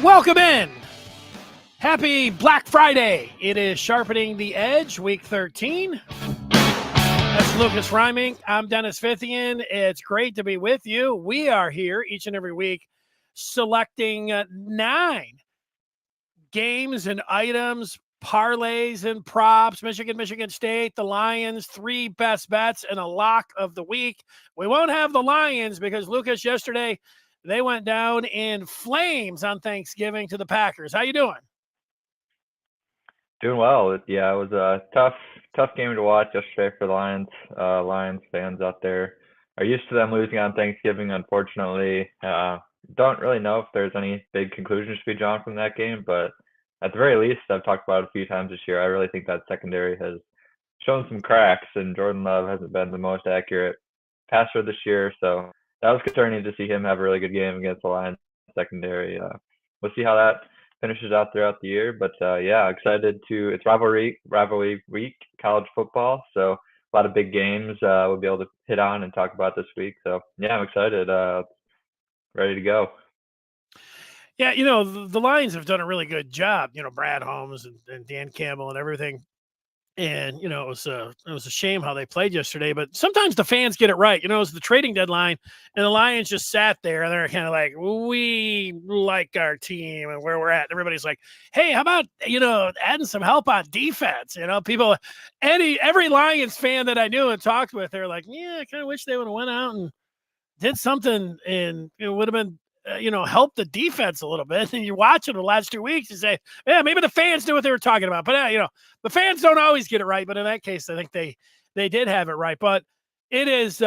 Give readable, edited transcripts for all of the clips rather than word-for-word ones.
Welcome in. Happy Black Friday. It is Sharpening the Edge, week 13. That's Lucas Reimink. I'm Dennis Fithian. It's great to be with you. We are here each and every week selecting 9 games and items, parlays and props, Michigan State, the Lions, 3 best bets, and a lock of the week. We won't have the Lions because Lucas yesterday, they went down in flames on Thanksgiving to the Packers. How you doing? Doing well. Yeah, it was a tough game to watch yesterday for the Lions. Lions fans out there are used to them losing on Thanksgiving, unfortunately. Don't really know if there's any big conclusions to be drawn from that game, but at the very least, I've talked about it a few times this year. I really think that secondary has shown some cracks, and Jordan Love hasn't been the most accurate passer this year, so that was concerning to see him have a really good game against the Lions secondary. We'll see how that finishes out throughout the year, but yeah, excited to. It's rivalry week, college football, so a lot of big games we'll be able to hit on and talk about this week. So yeah, I'm excited, ready to go. Yeah, the Lions have done a really good job. Brad Holmes and Dan Campbell and everything. And it was a shame how they played yesterday. But sometimes the fans get it right. It was the trading deadline, and the Lions just sat there and they're kind of like, we like our team and where we're at. And everybody's like, hey, how about adding some help on defense? People, every Lions fan that I knew and talked with, they're like, yeah, I kind of wish they would have went out and did something, and it would have been help the defense a little bit. And you watch it the last 2 weeks and say, yeah, maybe the fans knew what they were talking about. But, the fans don't always get it right. But in that case, I think they did have it right. But it is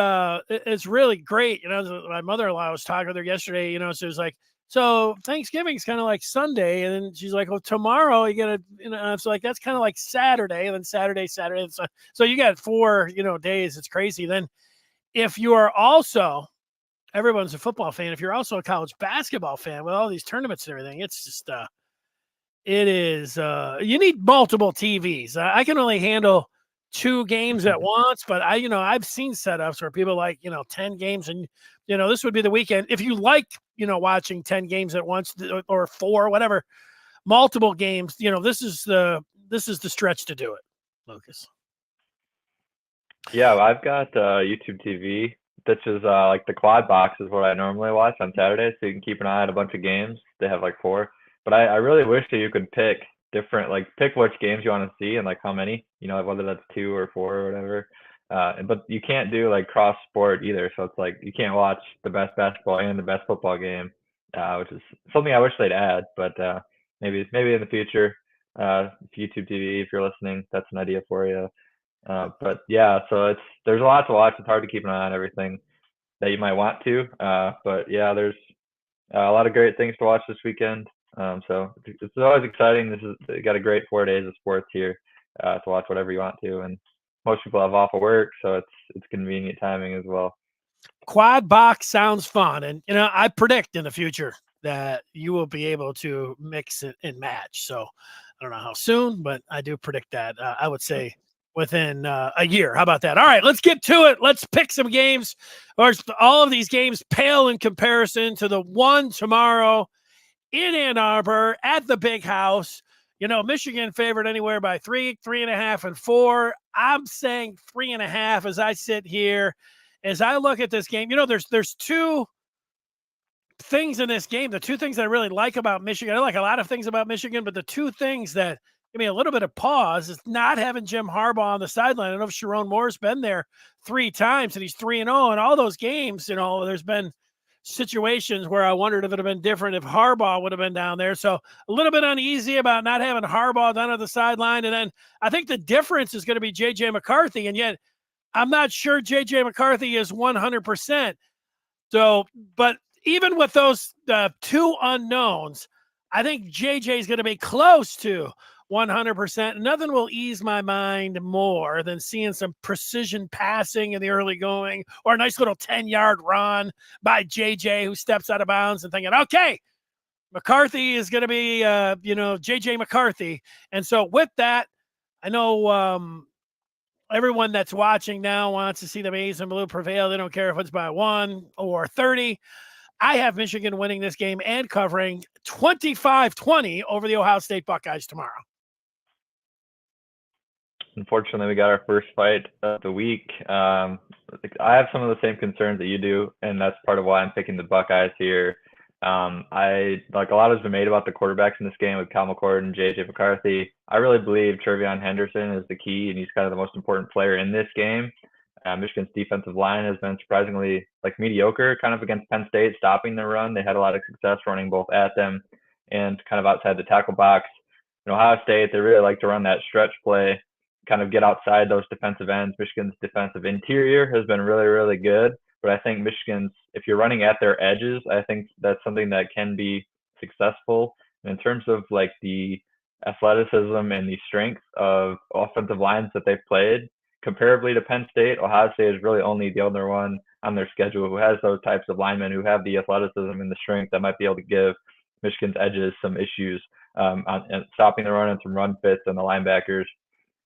it's really great. My mother-in-law was talking with her yesterday, so it was like, so Thanksgiving's kind of like Sunday. And then she's like, well, tomorrow you got to, it's like, that's kind of like Saturday. And then Saturday. So you got 4, days. It's crazy. Then if you are also, everyone's a football fan. If you're also a college basketball fan with all these tournaments and everything, it's just, you need multiple TVs. I can only handle 2 games at once, but I've seen setups where people like, 10 games and, this would be the weekend. If you like, watching 10 games at once or 4, whatever, multiple games, this is the stretch to do it, Lucas. Yeah, I've got YouTube TV. This is like the quad box is what I normally watch on Saturdays, so you can keep an eye on a bunch of games. They have like 4, but I really wish that you could pick different, like pick which games you want to see and like how many, whether that's 2 or 4 or whatever. But you can't do like cross sport either, so it's like you can't watch the best basketball and the best football game, which is something I wish they'd add. But maybe in the future, YouTube TV, if you're listening, that's an idea for you. But yeah, so there's a lot to watch. It's hard to keep an eye on everything that you might want to. But yeah, there's a lot of great things to watch this weekend. So it's always exciting. You got a great 4 days of sports here to watch whatever you want to, and most people have off of work, so it's convenient timing as well. Quad box sounds fun, and I predict in the future that you will be able to mix it and match. So I don't know how soon, but I do predict that. I would say within a year. How about that? All right, let's get to it. Let's pick some games. All of these games pale in comparison to the one tomorrow in Ann Arbor at the Big House. Michigan favored anywhere by 3, 3.5, and 4. I'm saying 3.5 as I sit here. As I look at this game, there's 2 things in this game. The 2 things that I really like about Michigan, I like a lot of things about Michigan, but the 2 things that give me a little bit of pause is not having Jim Harbaugh on the sideline. I don't know if Sharon Moore's been there 3 times and he's 3-0 in all those games. There's been situations where I wondered if it would have been different if Harbaugh would have been down there. So a little bit uneasy about not having Harbaugh down at the sideline. And then I think the difference is going to be J.J. McCarthy. And yet I'm not sure J.J. McCarthy is 100%. So, but even with those 2 unknowns, I think J.J. is going to be close to 100%. Nothing will ease my mind more than seeing some precision passing in the early going or a nice little 10-yard run by JJ who steps out of bounds and thinking, okay, McCarthy is going to be, JJ McCarthy. And so with that, I know everyone that's watching now wants to see the maize and blue prevail. They don't care if it's by 1 or 30. I have Michigan winning this game and covering 25-20 over the Ohio State Buckeyes tomorrow. Unfortunately, we got our first fight of the week. I have some of the same concerns that you do, and that's part of why I'm picking the Buckeyes here. I like a lot has been made about the quarterbacks in this game with Cal McCord and JJ McCarthy. I really believe Trevion Henderson is the key, and he's kind of the most important player in this game. Michigan's defensive line has been surprisingly mediocre, kind of against Penn State, stopping the run. They had a lot of success running both at them and kind of outside the tackle box. In Ohio State, they really like to run that stretch play, kind of get outside those defensive ends. Michigan's defensive interior has been really, really good. But I think Michigan's, if you're running at their edges, I think that's something that can be successful. And in terms of the athleticism and the strength of offensive lines that they've played, comparably to Penn State, Ohio State is really only the other one on their schedule who has those types of linemen who have the athleticism and the strength that might be able to give Michigan's edges some issues on stopping the run and some run fits and the linebackers.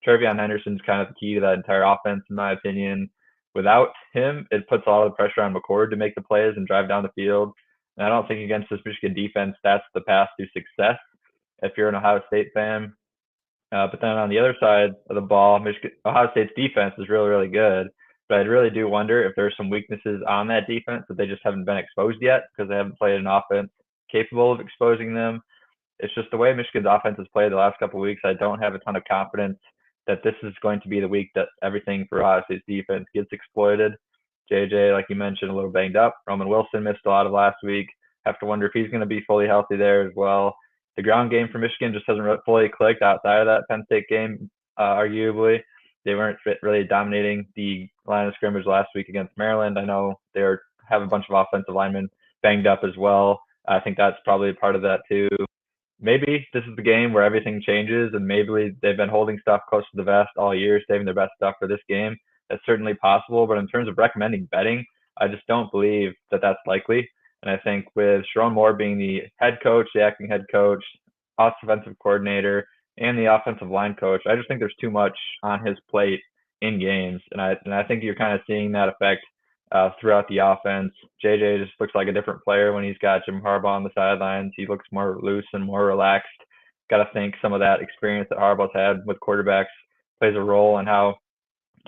Trevion Henderson's kind of the key to that entire offense, in my opinion. Without him, it puts a lot of pressure on McCord to make the plays and drive down the field. And I don't think against this Michigan defense, that's the path to success if you're an Ohio State fan. But then on the other side of the ball, Ohio State's defense is really, really good. But I really do wonder if there's some weaknesses on that defense that they just haven't been exposed yet because they haven't played an offense capable of exposing them. It's just the way Michigan's offense has played the last couple of weeks. I don't have a ton of confidence that this is going to be the week that everything for Ohio State's defense gets exploited. JJ, like you mentioned, a little banged up. Roman Wilson missed a lot of last week. Have to wonder if he's going to be fully healthy there as well. The ground game for Michigan just hasn't fully clicked outside of that Penn State game, arguably. They weren't really dominating the line of scrimmage last week against Maryland. I know they have a bunch of offensive linemen banged up as well. I think that's probably a part of that too. Maybe this is the game where everything changes, and maybe they've been holding stuff close to the vest all year, saving their best stuff for this game. That's certainly possible, but in terms of recommending betting, I just don't believe that that's likely. And I think with Sharon Moore being the head coach, the acting head coach, offensive coordinator, and the offensive line coach, I just think there's too much on his plate in games. And I think you're kind of seeing that effect throughout the offense. JJ just looks like a different player when he's got Jim Harbaugh on the sidelines. He looks more loose and more relaxed. Got to think some of that experience that Harbaugh's had with quarterbacks plays a role in how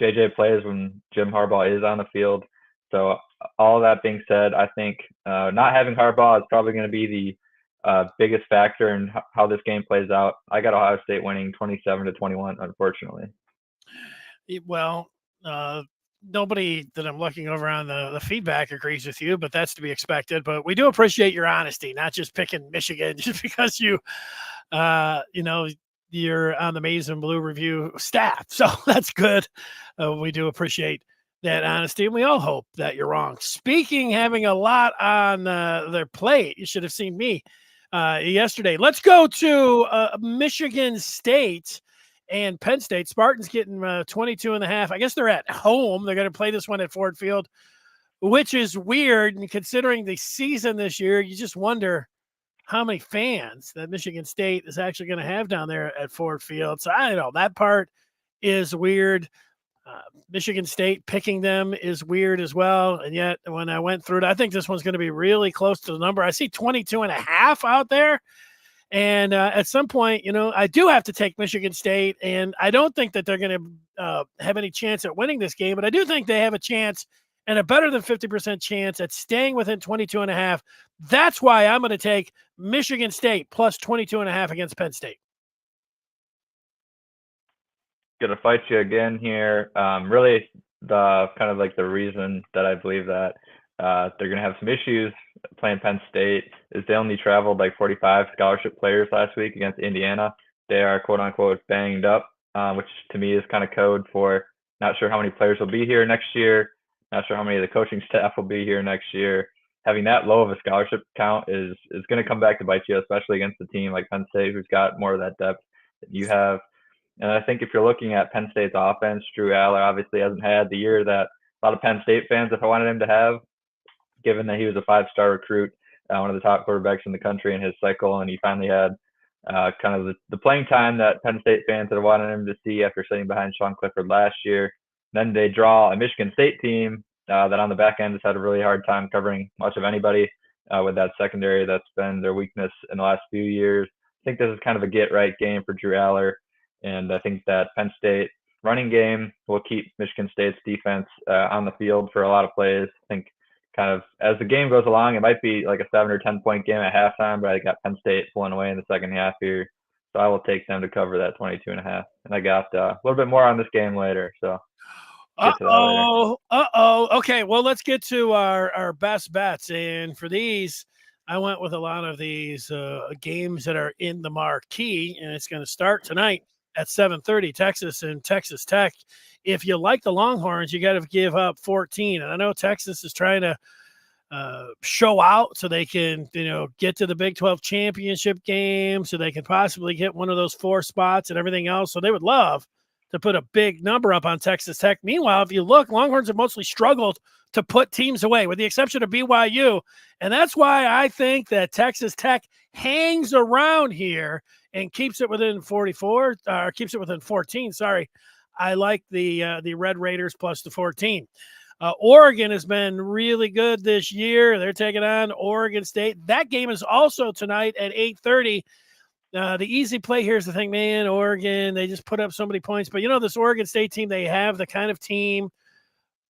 JJ plays when Jim Harbaugh is on the field. So all that being said, I think not having Harbaugh is probably going to be the biggest factor in how this game plays out. I got Ohio State winning 27-21, unfortunately. Well, nobody that I'm looking over on the feedback agrees with you, but that's to be expected. But we do appreciate your honesty, not just picking Michigan just because you're on the Maize and Blue Review staff. So that's good. We do appreciate that honesty, and we all hope that you're wrong. Speaking, having a lot on their plate, you should have seen me yesterday. Let's go to Michigan State and Penn State. Spartans getting 22.5. I guess they're at home. They're going to play this one at Ford Field, which is weird. And considering the season this year, you just wonder how many fans that Michigan State is actually going to have down there at Ford Field. So I don't know. That part is weird. Michigan State picking them is weird as well. And yet when I went through it, I think this one's going to be really close to the number. I see 22.5 out there. And at some point, I do have to take Michigan State, and I don't think that they're going to have any chance at winning this game, but I do think they have a chance and a better than 50% chance at staying within 22.5. That's why I'm going to take Michigan State plus 22.5 against Penn State. Gonna fight you again here. Really, the kind of the reason that I believe that they're gonna have some issues playing Penn State is they only traveled 45 scholarship players last week against Indiana. They are quote unquote banged up, which to me is kind of code for not sure how many players will be here next year, not sure how many of the coaching staff will be here next year. Having that low of a scholarship count is going to come back to bite you, especially against a team like Penn State, who's got more of that depth that you have. And I think if you're looking at Penn State's offense, Drew Aller obviously hasn't had the year that a lot of Penn State fans have wanted him to have, given that he was a 5-star recruit, one of the top quarterbacks in the country in his cycle, and he finally had kind of the playing time that Penn State fans had wanted him to see after sitting behind Sean Clifford last year. Then they draw a Michigan State team that on the back end has had a really hard time covering much of anybody. with that secondary. That's been their weakness in the last few years. I think this is kind of a get-right game for Drew Aller, and I think that Penn State running game will keep Michigan State's defense on the field for a lot of plays. I think kind of as the game goes along, it might be like a 7 or 10 point game at halftime, but I got Penn State pulling away in the second half here. So I will take them to cover that 22.5. And I got a little bit more on this game later. So get to that later. Okay, well, let's get to our best bets. And for these, I went with a lot of these games that are in the marquee, and it's going to start tonight at 7:30, Texas and Texas Tech. If you like the Longhorns, you got to give up 14. And I know Texas is trying to show out so they can, get to the Big 12 championship game, so they can possibly get one of those 4 spots and everything else. So they would love to put a big number up on Texas Tech. Meanwhile, if you look, Longhorns have mostly struggled to put teams away, with the exception of BYU. And that's why I think that Texas Tech hangs around here and keeps it within 44, or keeps it within 14. Sorry. I like the Red Raiders plus the 14. Oregon has been really good this year. They're taking on Oregon State. That game is also tonight at 8:30. The easy play here is the thing, man, Oregon, they just put up so many points. But, this Oregon State team, they have the kind of team,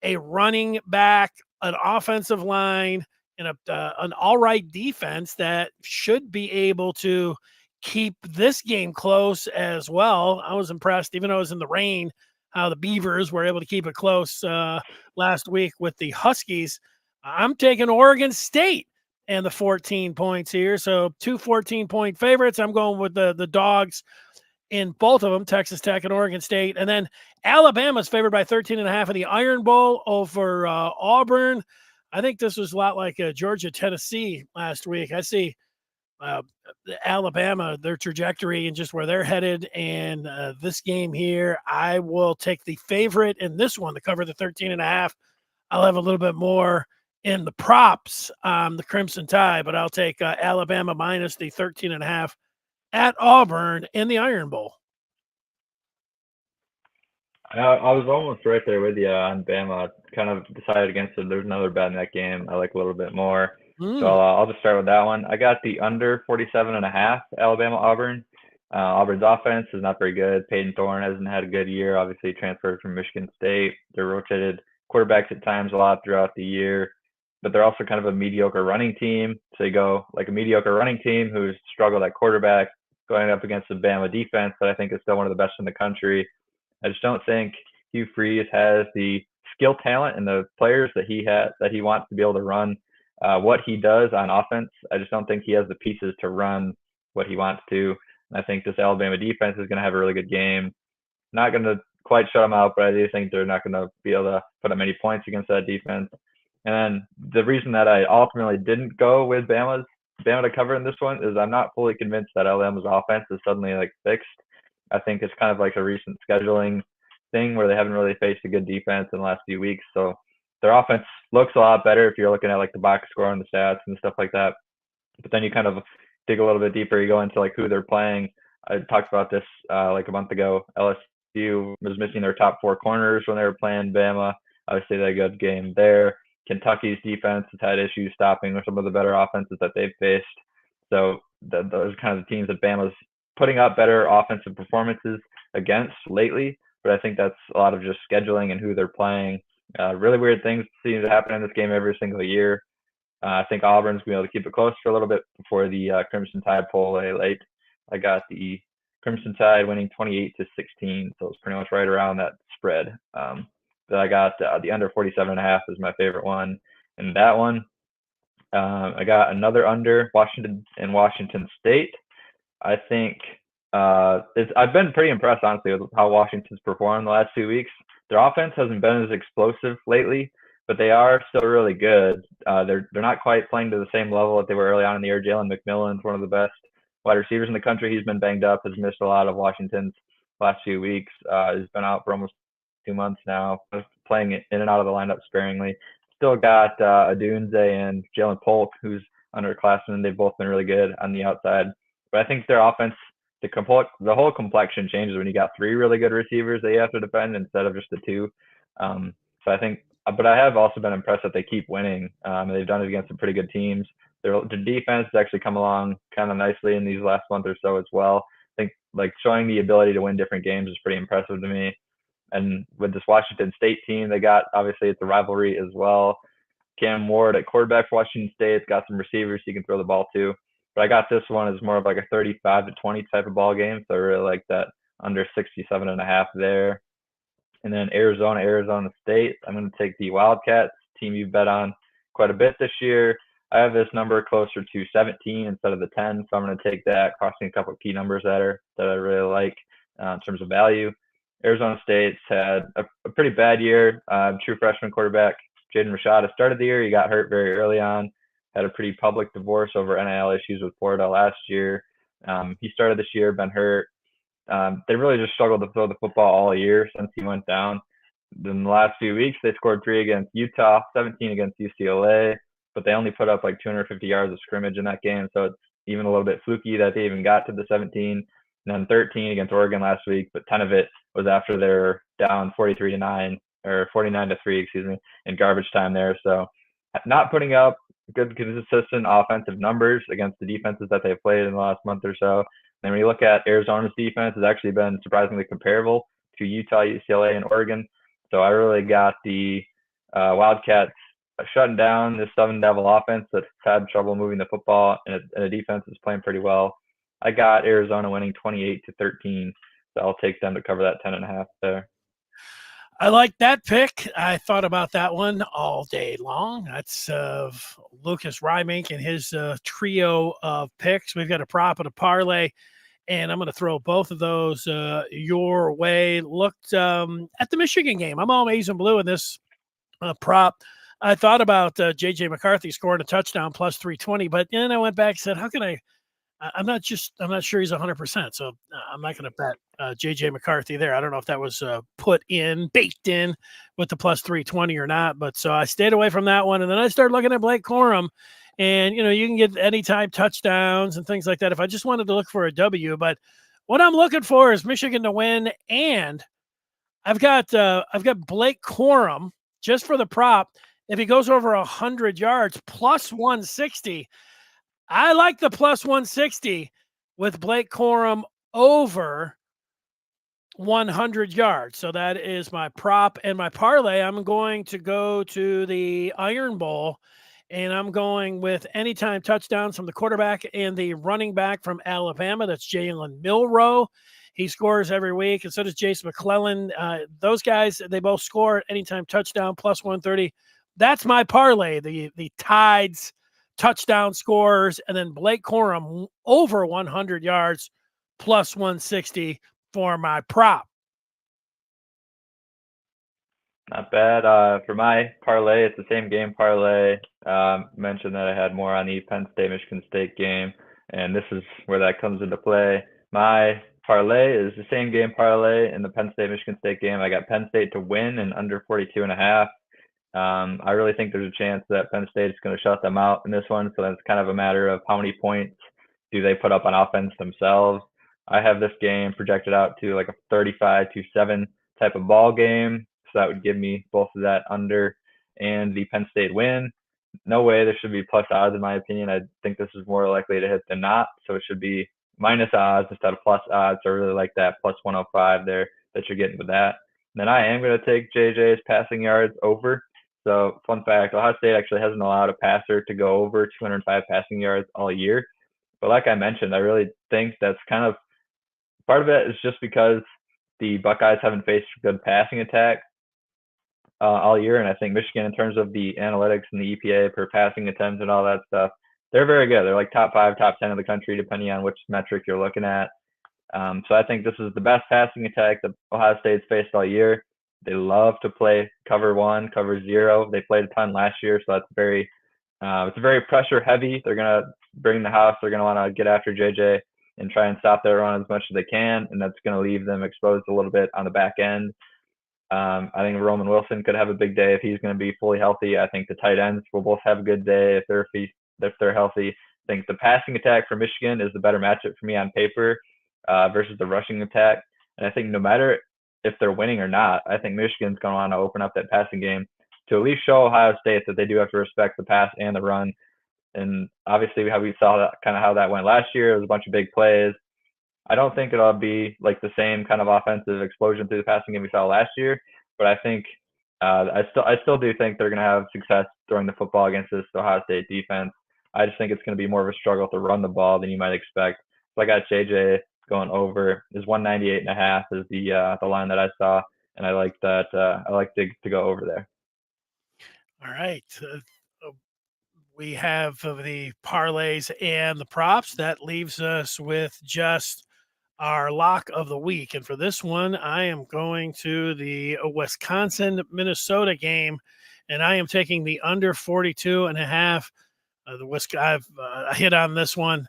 a running back, an offensive line, and an all right defense that should be able to keep this game close as well. I was impressed, even though it was in the rain, how the Beavers were able to keep it close last week with the Huskies. I'm taking Oregon State and the 14 points here. So 2 14-point favorites. I'm going with the dogs in both of them, Texas Tech and Oregon State. And then Alabama's favored by 13.5 in the Iron Bowl over Auburn. I think this was a lot like Georgia-Tennessee last week. I see Alabama, their trajectory and just where they're headed. And this game here, I will take the favorite in this one to cover the 13.5. I'll have a little bit more in the props on the Crimson Tide, but I'll take Alabama minus the 13.5 at Auburn in the Iron Bowl. I was almost right there with you on Bama. Kind of decided against it. There's another bet in that game I like a little bit more. So I'll just start with that one. I got the under 47.5, Alabama Auburn. Auburn's offense is not very good. Peyton Thorne hasn't had a good year. Obviously transferred from Michigan State. They're rotated quarterbacks at times a lot throughout the year, but they're also kind of a mediocre running team. So you go like a mediocre running team who's struggled at quarterback going up against the Bama defense that I think is still one of the best in the country. I just don't think Hugh Freeze has the skill talent and the players that he wants to be able to run what he does on offense. I just don't think he has the pieces to run what he wants to. And I think this Alabama defense is going to have a really good game. Not going to quite shut them out, but I do think they're not going to be able to put up many points against that defense. And then the reason that I ultimately didn't go with Bama to cover in this one is I'm not fully convinced that Alabama's offense is suddenly like fixed. I think it's kind of like a recent scheduling thing where they haven't really faced a good defense in the last few weeks. So their offense looks a lot better if you're looking at like the box score and the stats and stuff like that. But then you kind of dig a little bit deeper. You go into like who they're playing. I talked about this like a month ago. LSU was missing their top 4 corners when they were playing Bama. Obviously, they had a good game there. Kentucky's defense has had issues stopping some of the better offenses that they've faced. So those are kind of the teams that Bama's putting up better offensive performances against lately. But I think that's a lot of just scheduling and who they're playing. Really weird things seem to happen in this game every single year. I think Auburn's going to be able to keep it close for a little bit before the Crimson Tide pull away late. I got the Crimson Tide winning 28-16, so it's pretty much right around that spread. But I got the under 47.5 is my favorite one. And that one, I got another under Washington State. I think I've been pretty impressed, honestly, with how Washington's performed the last 2 weeks. Their offense hasn't been as explosive lately, but they are still really good. They're not quite playing to the same level that they were early on in the year. Jalen McMillan's one of the best wide receivers in the country. He's been banged up, has missed a lot of Washington's last few weeks. He's been out for almost 2 months now, playing in and out of the lineup sparingly. Still got Adunze and Jalen Polk, who's underclassmen. They've both been really good on the outside. But I think their offense, the whole complexion changes when you got 3 really good receivers that you have to defend instead of just the 2. So I think, but I have also been impressed that they keep winning. They've done it against some pretty good teams. their defense has actually come along kind of nicely in these last month or so as well. I think like showing the ability to win different games is pretty impressive to me. And with this Washington State team, they got obviously it's a rivalry as well. Cam Ward at quarterback for Washington State. It's got some receivers he can throw the ball to. But I got this one as more of like a 35-20 type of ball game. So I really like that under 67.5 there. And then Arizona State. I'm going to take the Wildcats, team you bet on quite a bit this year. I have this number closer to 17 instead of the 10, so I'm going to take that, crossing a couple of key numbers that I really like in terms of value. Arizona State's had a pretty bad year. True freshman quarterback Jaden Rashada started the year. He got hurt very early on. Had a pretty public divorce over NIL issues with Florida last year. He started this year, been hurt. They really just struggled to throw the football all year since he went down. In the last few weeks, they scored 3 against Utah, 17 against UCLA, but they only put up like 250 yards of scrimmage in that game. So it's even a little bit fluky that they even got to the 17. And then 13 against Oregon last week, but 10 of it was after they were down 43-9 or 49-3, excuse me, in garbage time there. So not putting up good, consistent offensive numbers against the defenses that they've played in the last month or so. And when you look at Arizona's defense, it's actually been surprisingly comparable to Utah, UCLA, and Oregon. So I really got the Wildcats shutting down this Southern Devil offense that's had trouble moving the football, and a defense is playing pretty well. I got Arizona winning 28-13, so I'll take them to cover that 10.5 there. I like that pick. I thought about that one all day long. That's Lucas Reimink and his trio of picks. We've got a prop and a parlay, and I'm going to throw both of those your way. Looked at the Michigan game. I'm all maize and blue in this prop. I thought about J.J. McCarthy scoring a touchdown plus 320, but then I went back and said, how can I'm not sure he's 100%. So I'm not going to bet J.J. McCarthy there. I don't know if that was baked in with the plus 320 or not. But so I stayed away from that one. And then I started looking at Blake Corum. And, you can get anytime touchdowns and things like that if I just wanted to look for a W. But what I'm looking for is Michigan to win. And I've got Blake Corum just for the prop. If he goes over 100 yards, plus 160. I like the plus 160 with Blake Corum over 100 yards. So that is my prop and my parlay. I'm going to go to the Iron Bowl, and I'm going with anytime touchdowns from the quarterback and the running back from Alabama. That's Jalen Milroe. He scores every week, and so does Jace McClellan. Those guys, they both score anytime touchdown, plus 130. That's my parlay, the Tides touchdown scores, and then Blake Corum over 100 yards plus 160 for my prop. Not bad. For my parlay, it's the same game parlay. Mentioned that I had more on the Penn State-Michigan State game, and this is where that comes into play. My parlay is the same game parlay in the Penn State-Michigan State game. I got Penn State to win and under 42.5. I really think there's a chance that Penn State is going to shut them out in this one. So that's kind of a matter of how many points do they put up on offense themselves. I have this game projected out to like a 35-7 type of ball game. So that would give me both of that under and the Penn State win. No way this should be plus odds in my opinion. I think this is more likely to hit than not. So it should be minus odds instead of plus odds. So I really like that plus 105 there that you're getting with that. And then I am going to take JJ's passing yards over. So fun fact, Ohio State actually hasn't allowed a passer to go over 205 passing yards all year. But like I mentioned, I really think that's kind of part of it is just because the Buckeyes haven't faced a good passing attack all year. And I think Michigan, in terms of the analytics and the EPA per passing attempts and all that stuff, they're very good. They're like top 5, top 10 in the country, depending on which metric you're looking at. So I think this is the best passing attack that Ohio State's faced all year. They love to play cover 1, cover 0. They played a ton last year, so that's it's very pressure heavy. They're gonna bring the house. They're gonna want to get after JJ and try and stop their run as much as they can, and that's gonna leave them exposed a little bit on the back end. I think Roman Wilson could have a big day if he's going to be fully healthy. I think the tight ends will both have a good day if they're healthy. I think the passing attack for Michigan is the better matchup for me on paper versus the rushing attack. And I think no matter if they're winning or not, I think Michigan's going to want to open up that passing game to at least show Ohio State that they do have to respect the pass and the run. And obviously, how we saw that kind of how that went last year, it was a bunch of big plays. I don't think it'll be like the same kind of offensive explosion through the passing game we saw last year, but I think I still do think they're going to have success throwing the football against this Ohio State defense. I just think it's going to be more of a struggle to run the ball than you might expect. So I got JJ going over is 198.5 is the line that I saw, and I like that. I like to go over there. All right. We have the parlays and the props. That leaves us with just our lock of the week. And for this one, I am going to the Wisconsin Minnesota game, and I am taking the under 42.5. I've hit on this one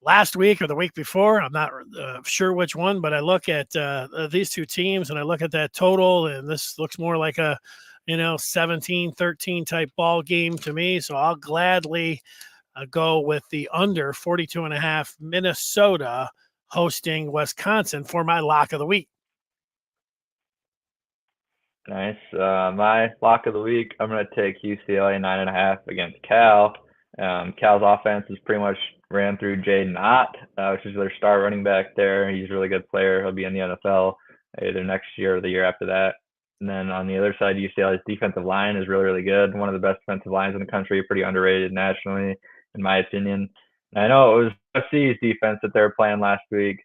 last week or the week before. I'm not sure which one, but I look at these two teams and I look at that total, and this looks more like a 17-13 type ball game to me. So I'll gladly go with the under 42.5 Minnesota hosting Wisconsin for my lock of the week. Nice. My lock of the week, I'm going to take UCLA 9.5 against Cal. Cal's offense is pretty much ran through Jaden Ott, which is their star running back there. He's a really good player. He'll be in the NFL either next year or the year after that. And then on the other side, UCLA's defensive line is really, really good. One of the best defensive lines in the country, pretty underrated nationally, in my opinion. And I know it was USC's defense that they were playing last week.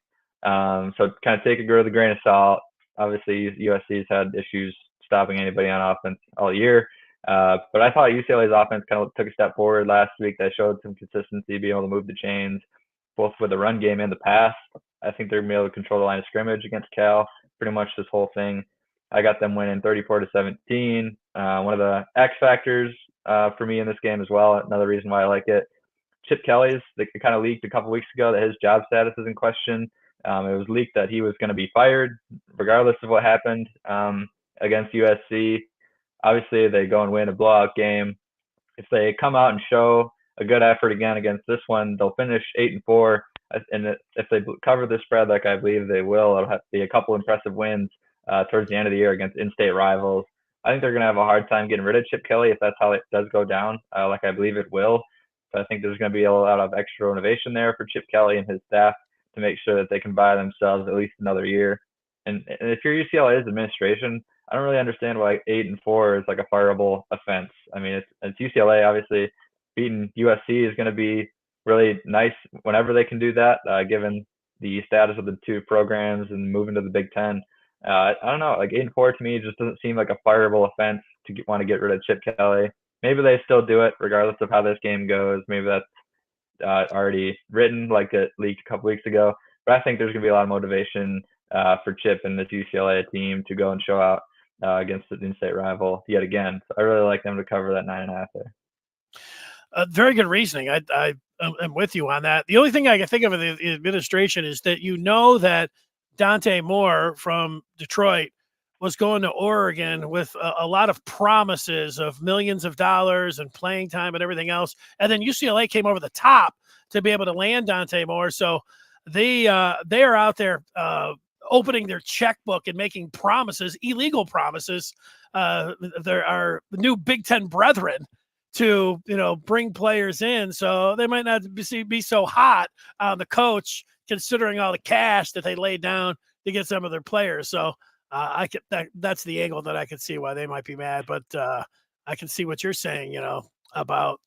So kind of take it with a grain of salt. Obviously, USC's had issues stopping anybody on offense all year. But I thought UCLA's offense kind of took a step forward last week. They showed some consistency, being able to move the chains, both with the run game and the pass. I think they're going to be able to control the line of scrimmage against Cal pretty much this whole thing. I got them winning 34-17. One of the X factors for me in this game as well. Another reason why I like it. Chip Kelly's, they kind of leaked a couple weeks ago that his job status is in question. It was leaked that he was going to be fired regardless of what happened against USC. Obviously, they go and win a blowout game. If they come out and show a good effort again against this one, they'll finish 8-4. And if they cover the spread, like I believe they will, it'll have to be a couple impressive wins towards the end of the year against in-state rivals. I think they're going to have a hard time getting rid of Chip Kelly if that's how it does go down, like I believe it will. But I think there's going to be a lot of extra motivation there for Chip Kelly and his staff to make sure that they can buy themselves at least another year. And if you're UCLA's administration, I don't really understand why 8-4 is like a fireable offense. I mean, it's UCLA. Obviously, beating USC is going to be really nice whenever they can do that, given the status of the two programs and moving to the Big Ten. I don't know, like 8-4 to me just doesn't seem like a fireable offense to want to get rid of Chip Kelly. Maybe they still do it regardless of how this game goes. Maybe that's already written, like it leaked a couple weeks ago. But I think there's going to be a lot of motivation for Chip and this UCLA team to go and show out against the in-state rival yet again. So I really like them to cover that 9.5 there. Very good reasoning. I am with you on that. The only thing I can think of in the administration is that that Dante Moore from Detroit was going to Oregon with a lot of promises of millions of dollars and playing time and everything else. And then UCLA came over the top to be able to land Dante Moore. So they are out there opening their checkbook and making promises, illegal promises. There are the new Big Ten brethren to bring players in, so they might not be so hot on the coach considering all the cash that they laid down to get some of their players. So that's the angle that I could see why they might be mad. But I can see what you're saying, about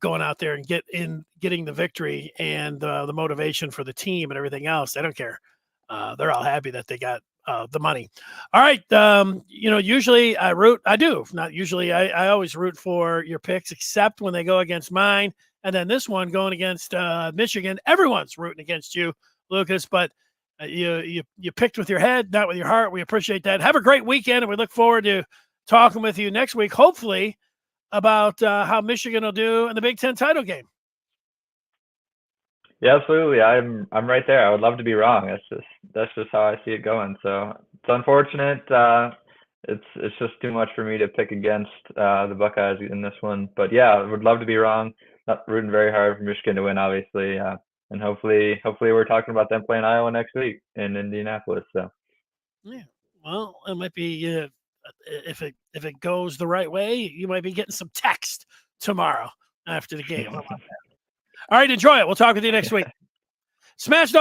going out there and getting the victory and the motivation for the team and everything else. They don't care. They're all happy that they got the money. All right. Usually I always root for your picks, except when they go against mine. And then this one going against Michigan, everyone's rooting against you, Lucas, but you picked with your head, not with your heart. We appreciate that. Have a great weekend. And we look forward to talking with you next week, hopefully about how Michigan will do in the Big Ten title game. Yeah, absolutely. I'm right there. I would love to be wrong. That's just how I see it going. So it's unfortunate. It's just too much for me to pick against the Buckeyes in this one. But yeah, I would love to be wrong. Not rooting very hard for Michigan to win, obviously. And hopefully we're talking about them playing Iowa next week in Indianapolis. So yeah, well, it might be if it goes the right way, you might be getting some text tomorrow. after the game. How about that? All right, enjoy it. We'll talk with you next week. Smash those